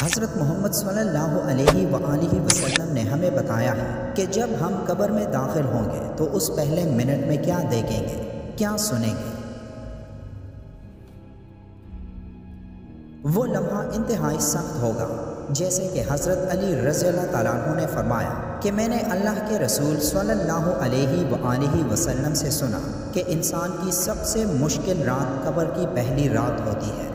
حضرت محمد صلی اللہ علیہ وآلہ وسلم نے ہمیں بتایا ہے کہ جب ہم قبر میں داخل ہوں گے تو اس پہلے منٹ میں کیا دیکھیں گے، کیا سنیں گے۔ وہ لمحہ انتہائی سخت ہوگا، جیسے کہ حضرت علی رضی اللہ تعالیٰ عنہ نے فرمایا کہ میں نے اللہ کے رسول صلی اللہ علیہ وآلہ وسلم سے سنا کہ انسان کی سب سے مشکل رات قبر کی پہلی رات ہوتی ہے،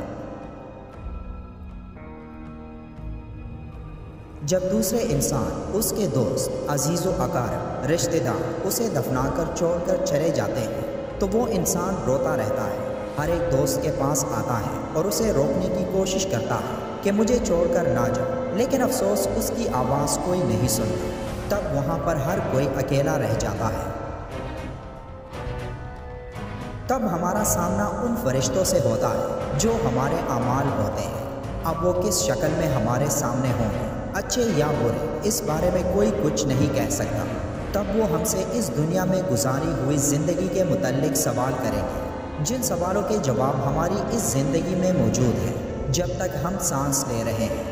جب دوسرے انسان، اس کے دوست، عزیز و اقارب، رشتہ دار اسے دفنا کر چھوڑ کر چلے جاتے ہیں تو وہ انسان روتا رہتا ہے، ہر ایک دوست کے پاس آتا ہے اور اسے روکنے کی کوشش کرتا ہے کہ مجھے چھوڑ کر نہ جاؤ، لیکن افسوس اس کی آواز کوئی نہیں سنتا۔ تب وہاں پر ہر کوئی اکیلا رہ جاتا ہے۔ تب ہمارا سامنا ان فرشتوں سے ہوتا ہے جو ہمارے اعمال ہوتے ہیں۔ اب وہ کس شکل میں ہمارے سامنے ہوں گے، اچھے یا برے، اس بارے میں کوئی کچھ نہیں کہہ سکتا۔ تب وہ ہم سے اس دنیا میں گزاری ہوئی زندگی کے متعلق سوال کریں گے، جن سوالوں کے جواب ہماری اس زندگی میں موجود ہیں جب تک ہم سانس لے رہے ہیں۔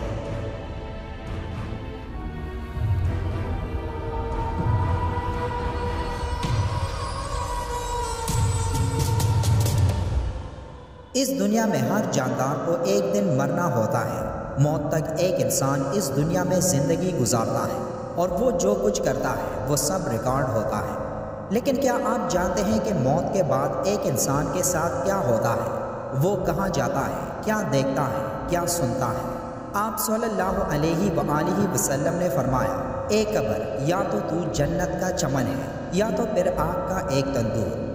اس دنیا میں ہر جاندار کو ایک دن مرنا ہوتا ہے۔ موت تک ایک انسان اس دنیا میں زندگی گزارتا ہے اور وہ جو کچھ کرتا ہے وہ سب ریکارڈ ہوتا ہے۔ لیکن کیا آپ جانتے ہیں کہ موت کے بعد ایک انسان کے ساتھ کیا ہوتا ہے؟ وہ کہاں جاتا ہے، کیا دیکھتا ہے، کیا سنتا ہے؟ آپ صلی اللہ علیہ وآلہ وسلم نے فرمایا، اے قبر، یا تو جنت کا چمن ہے یا تو پھر آگ کا ایک تندور۔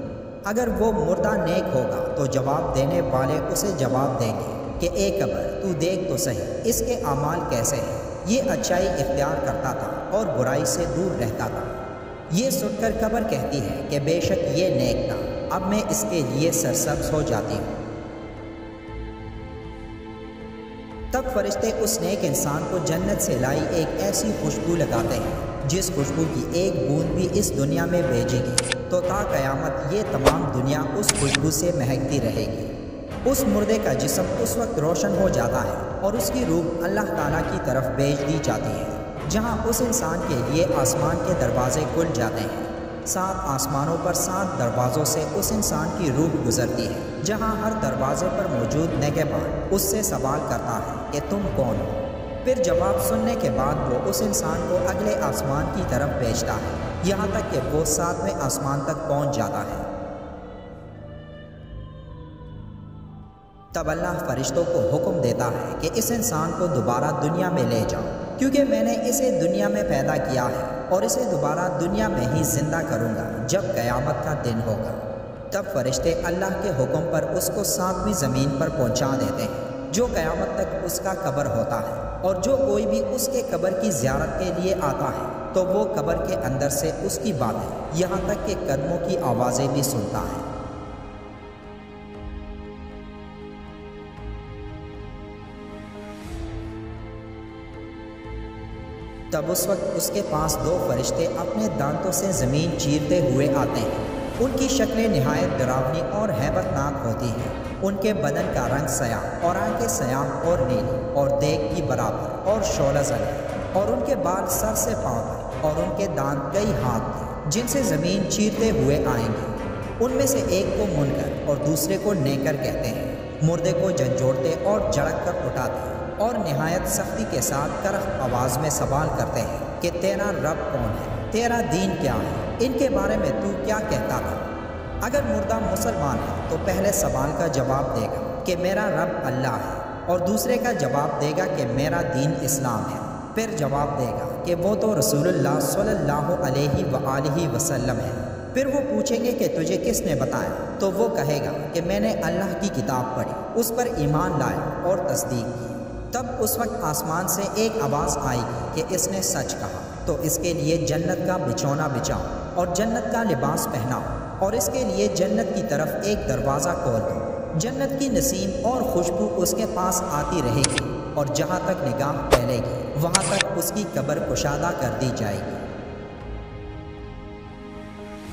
اگر وہ مردہ نیک ہوگا تو جواب دینے والے اسے جواب دیں گے کہ اے قبر، تو دیکھ تو صحیح اس کے اعمال کیسے ہیں۔ یہ اچھائی اختیار کرتا تھا اور برائی سے دور رہتا تھا۔ یہ سن کر قبر کہتی ہے کہ بے شک یہ نیک تھا، اب میں اس کے لیے سرسبز ہو جاتی ہوں۔ تب فرشتے اس نیک انسان کو جنت سے لائی ایک ایسی خوشبو لگاتے ہیں جس خوشبو کی ایک بوند بھی اس دنیا میں بھیجے گی تو تا قیامت یہ تمام دنیا اس خوشبو سے مہکتی رہے گی۔ اس مردے کا جسم اس وقت روشن ہو جاتا ہے اور اس کی روح اللہ تعالیٰ کی طرف بھیج دی جاتی ہے، جہاں اس انسان کے لیے آسمان کے دروازے کھل جاتے ہیں۔ 7 آسمانوں پر 7 دروازوں سے اس انسان کی روح گزرتی ہے، جہاں ہر دروازے پر موجود نگہبان اس سے سوال کرتا ہے کہ تم کون ہو؟ پھر جواب سننے کے بعد وہ اس انسان کو اگلے آسمان کی طرف بھیجتا ہے، یہاں تک کہ وہ 7ویں آسمان تک پہنچ جاتا ہے۔ تب اللہ فرشتوں کو حکم دیتا ہے کہ اس انسان کو دوبارہ دنیا میں لے جاؤ، کیونکہ میں نے اسے دنیا میں پیدا کیا ہے اور اسے دوبارہ دنیا میں ہی زندہ کروں گا جب قیامت کا دن ہوگا۔ تب فرشتے اللہ کے حکم پر اس کو 7ویں زمین پر پہنچا دیتے ہیں، جو قیامت تک اس کا قبر ہوتا ہے، اور جو کوئی بھی اس کے قبر کی زیارت کے لیے آتا ہے تو وہ قبر کے اندر سے اس کی باتیں، یہاں تک کہ قدموں کی آوازیں بھی سنتا ہے۔ تب اس وقت اس کے پاس 2 فرشتے اپنے دانتوں سے زمین چیرتے ہوئے آتے ہیں۔ ان کی شکلیں نہایت ڈراؤنی اور ہیبت ناک ہوتی ہیں۔ ان کے بدن کا رنگ سیاہ اور آنکھیں سیاہ اور نیلی اور دیگ کی برابر اور شعلہ زن ہے، اور ان کے بال سر سے پاؤں تک، اور ان کے دانت کئی ہاتھ تھے جن سے زمین چیرتے ہوئے آئیں گے۔ ان میں سے ایک کو منکر اور دوسرے کو نیکر کہتے ہیں۔ مردے کو جھنجھوڑتے اور جھڑک کر اٹھاتے اور نہایت سختی کے ساتھ کرخ آواز میں سوال کرتے ہیں کہ تیرا رب کون ہے، تیرا دین کیا ہے، ان کے بارے میں تو کیا کہتا تھا؟ اگر مردہ مسلمان ہے تو پہلے سوال کا جواب دے گا کہ میرا رب اللہ ہے، اور دوسرے کا جواب دے گا کہ میرا دین اسلام ہے، پھر جواب دے گا کہ وہ تو رسول اللہ صلی اللہ علیہ وآلہ وسلم ہے۔ پھر وہ پوچھیں گے کہ تجھے کس نے بتایا؟ تو وہ کہے گا کہ میں نے اللہ کی کتاب پڑھی، اس پر ایمان لایا اور تصدیق کی۔ تب اس وقت آسمان سے ایک آواز آئے گی کہ اس نے سچ کہا، تو اس کے لیے جنت کا بچھونا بچھاؤ اور جنت کا لباس پہناؤ، اور اس کے لیے جنت کی طرف ایک دروازہ کھول دو۔ جنت کی نسیم اور خوشبو اس کے پاس آتی رہے گی، اور جہاں تک نگاہ پھیلے گی وہاں تک اس کی قبر کشادہ کر دی جائے گی۔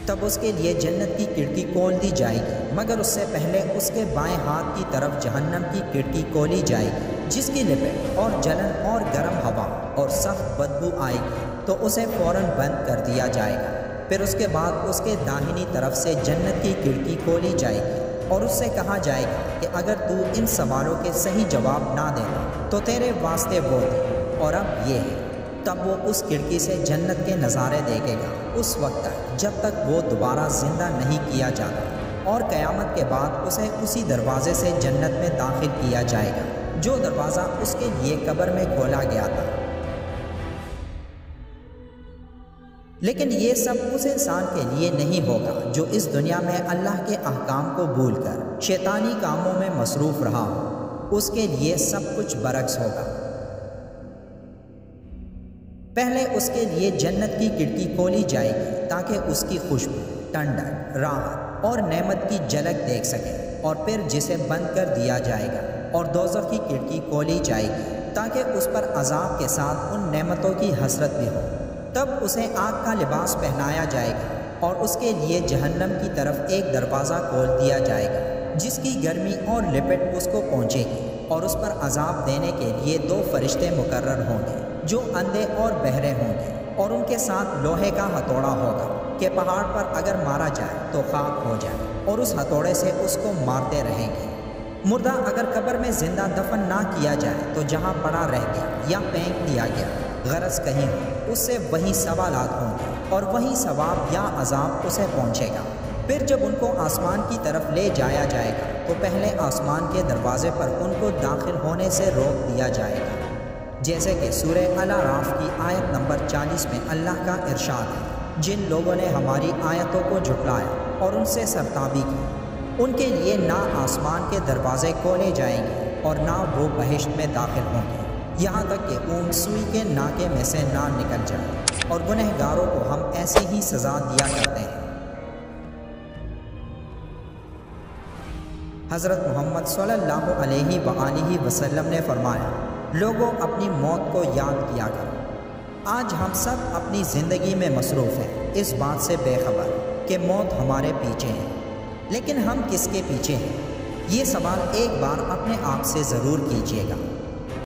تب اس کے لیے جنت کی کھڑکی کھول دی جائے گی، مگر اس سے پہلے اس کے بائیں ہاتھ کی طرف جہنم کی کھڑکی کھولی جائے گی، جس کی لپٹ اور جلن اور گرم ہوا اور سخت بدبو آئے گی تو اسے فوراً بند کر دیا جائے گا۔ پھر اس کے بعد اس کے داہنی طرف سے جنت کی کھڑکی کھولی جائے گی اور اس سے کہا جائے گا کہ اگر تو ان سوالوں کے صحیح جواب نہ دینا تو تیرے واسطے وہ تھے اور اب یہ ہے۔ تب وہ اس کھڑکی سے جنت کے نظارے دیکھے گا اس وقت تک جب تک وہ دوبارہ زندہ نہیں کیا جاتا، اور قیامت کے بعد اسے اسی دروازے سے جنت میں داخل کیا جائے گا جو دروازہ اس کے لیے قبر میں کھولا گیا تھا۔ لیکن یہ سب اس انسان کے لیے نہیں ہوگا جو اس دنیا میں اللہ کے احکام کو بھول کر شیطانی کاموں میں مصروف رہا ہو، اس کے لیے سب کچھ برعکس ہوگا۔ پہلے اس کے لیے جنت کی کھڑکی کھولی جائے گی تاکہ اس کی خوشبو، ٹھنڈک، راحت اور نعمت کی جھلک دیکھ سکے، اور پھر جسے بند کر دیا جائے گا اور دوزخ کی کھڑکی کھولی جائے گی تاکہ اس پر عذاب کے ساتھ ان نعمتوں کی حسرت بھی ہو۔ تب اسے آگ کا لباس پہنایا جائے گا اور اس کے لیے جہنم کی طرف ایک دروازہ کھول دیا جائے گا جس کی گرمی اور لپٹ اس کو پہنچے گی، اور اس پر عذاب دینے کے لیے 2 فرشتے مقرر ہوں گے جو اندھے اور بہرے ہوں گے، اور ان کے ساتھ لوہے کا ہتھوڑا ہوگا کہ پہاڑ پر اگر مارا جائے تو خاک ہو جائے، اور اس ہتھوڑے سے اس کو مارتے رہیں گے۔ مردہ اگر قبر میں زندہ دفن نہ کیا جائے تو جہاں پڑا رہ گیا یا پھینک دیا گیا غرض کہیں اس سے وہی سوالات ہوں گے اور وہی ثواب یا عذاب اسے پہنچے گا۔ پھر جب ان کو آسمان کی طرف لے جایا جائے گا تو پہلے آسمان کے دروازے پر ان کو داخل ہونے سے روک دیا جائے گا، جیسے کہ سورہ الاعراف کی آیت نمبر 40 میں اللہ کا ارشاد ہے، جن لوگوں نے ہماری آیتوں کو جھٹلایا اور ان سے سرتابی کی، ان کے لیے نہ آسمان کے دروازے کھولے جائیں گے اور نہ وہ بہشت میں داخل ہوں گے، یہاں تک کہ اونٹ سوئی کے ناکے میں سے نہ نکل جائے، اور گنہگاروں کو ہم ایسی ہی سزا دیا کرتے ہیں۔ حضرت محمد صلی اللہ علیہ وآلہ وسلم نے فرمایا، لوگوں اپنی موت کو یاد کیا کرو۔ آج ہم سب اپنی زندگی میں مصروف ہیں اس بات سے بے خبر کہ موت ہمارے پیچھے ہے، لیکن ہم کس کے پیچھے ہیں؟ یہ سوال ایک بار اپنے آپ سے ضرور کیجیے گا۔